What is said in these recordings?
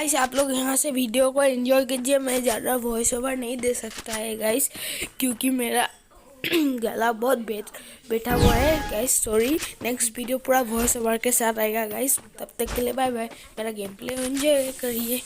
Guys आप लोग यहाँ से वीडियो को एंजॉय कीजिए। मैं ज़्यादा वॉइस ओवर नहीं दे सकता है गाइस, क्योंकि मेरा गला बहुत बैठा हुआ है गाइस। सॉरी, नेक्स्ट वीडियो पूरा वॉइस ओवर के साथ आएगा गाइस। तब तक के लिए बाय बाय। मेरा गेम प्ले एंजॉय करिए।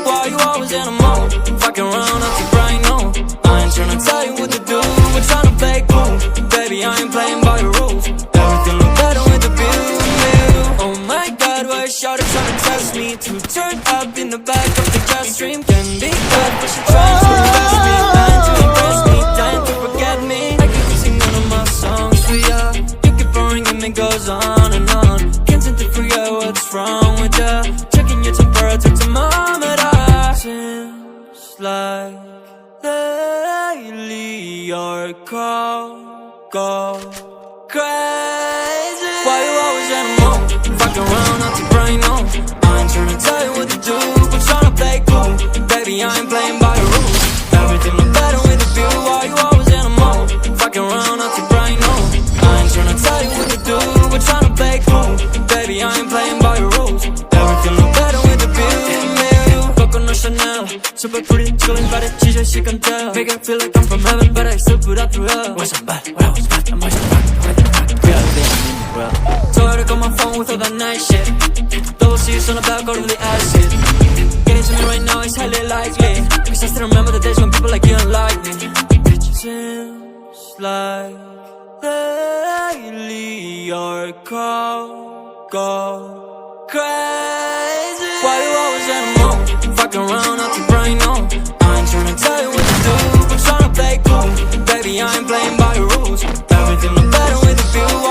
Why you always in a mode? Fucking around up to bright no. I ain't tryna tell you what to do. We're tryna play cool. Baby, I ain't playing by your rules. Everything look better with the view. Oh my God, why is Shawty tryna test me? To turn up in the back of the jet stream. Can be bad, but she trying to impress me. Trying to impress me, trying to forget me. I keep singing one of my songs for ya. You keep on ringing, it goes on and on. Can't seem to forget what's wrong with ya. Checking your temperature, thermometer. Seems like lately your call go crazy. Why you always in a mood? Fucking around up to brain on. I ain't tryna tell you what to do, but tryna play cool. Baby, I ain't playing by your rules. Everything look better with a view. Why you always in a mood? Fucking around up to brain on. I ain't tryna tell you what to do, but tryna play cool. Baby, I ain't playing by your rules. Everything look better with a view. Coconut Chanel, super pretty, chillin' by the cheese, she can tell. Make it feel like I'm from heaven, but I still put out through hell. Wasn't bad, when I was bad, I'm always back. Told her to call my phone with all that nice shit. Double C's on the back, all of the acid. Getting to me right now is highly likely, cause I still remember the days when people like you don't like me. It seems like lately your call go crazy. Why you always in a mood? Fucking around up to brain on. I ain't tryna tell you what to do, but tryna play cool. Baby, I ain't playing by your rules. Everything look better with a view.